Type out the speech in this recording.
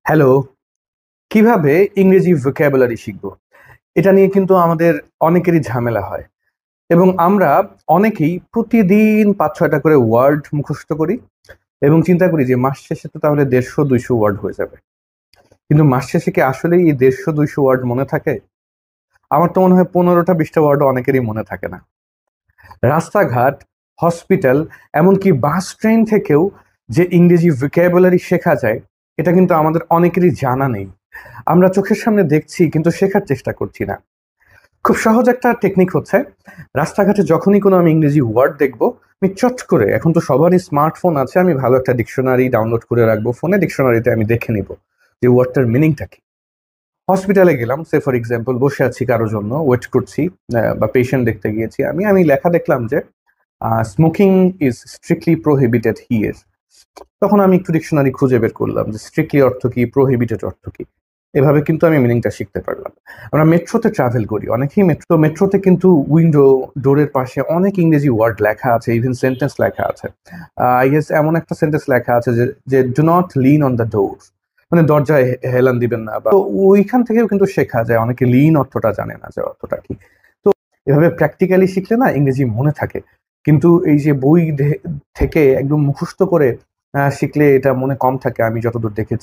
Hello, কিভাবে ইংরেজি vocabulary শিখবো? এটা নিয়ে কিন্তু আমাদের অনেকেরই ঝামেলা হয় এবং আমরা অনেকেই প্রতিদিন ৫-৬টা করে ওয়ার্ড মুখস্থ করি এবং চিন্তা করি যে মাস শেষে তো তাহলে ১৫০-২০০ ওয়ার্ড হয়ে যাবে। কিন্তু মাস শেষে কি আসলেই এই ১৫০-২০০ ওয়ার্ড মনে থাকে? আমার তো মনে হয় ১৫টা-২০টা ওয়ার্ডও অনেকেরই মনে থাকে না। রাস্তাঘাট, হসপিটাল, এমনকি বাস ট্রেন থেকেও যে ইংরেজি ভোক্যাবুলারি শেখা যায়, এটা কিন্তু আমাদের অনেকেরই জানা নেই। আমরা চোখের সামনে দেখছি কিন্তু শেখার চেষ্টা করছি না। খুব সহজ একটা টেকনিক হচ্ছে, রাস্তাঘাটে যখনই কোনো আমি ইংরেজি ওয়ার্ড দেখবো, আমি চট করে, এখন তো সবারই স্মার্টফোন আছে, আমি ভালো একটা ডিকশনারি ডাউনলোড করে রাখবো ফোনে, ডিকশনারিতে আমি দেখে নিব যে ওয়ার্ডটার মিনিংটা কি। হসপিটালে গেলাম, সে ফর এক্সাম্পল বসে আছি কারোর জন্য, ওয়েট করছি, বা পেশেন্ট দেখতে গিয়েছি আমি, লেখা দেখলাম যে smoking is strictly prohibited here. তখন আমি একটু ডিকশনারি খুঁজে বের করলাম যে স্ট্রিক্টলি অর্থ কি, প্রোহিবিটেড অর্থ কি। এভাবে কিন্তু আমি মিনিংটা শিখতে পারলাম। আমরা মেট্রোতে ট্রাভেল করি, অনেকেই মেট্রোতে কিন্তু উইন্ডো ডোরের পাশে অনেক ইংরেজি ওয়ার্ড লেখা আছে, ইভেন সেন্টেন্স লেখা আছে। আই গেস এমন একটা সেন্টেন্স লেখা আছে যে do not lean on the door, মানে দরজায় হেলান দিবেন না। বা তো ওইখান থেকেও কিন্তু শেখা যায়, অনেকে লিন অর্থটা জানে না যে অর্থটা কি। তো এভাবে প্র্যাকটিক্যালি শিখলে না ইংরেজি মনে থাকে। কিন্তু এই যে বই থেকে একদম মুখস্থ করে শিখলে এটা মনে কম থাকে, আমি যতদূর দেখেছি।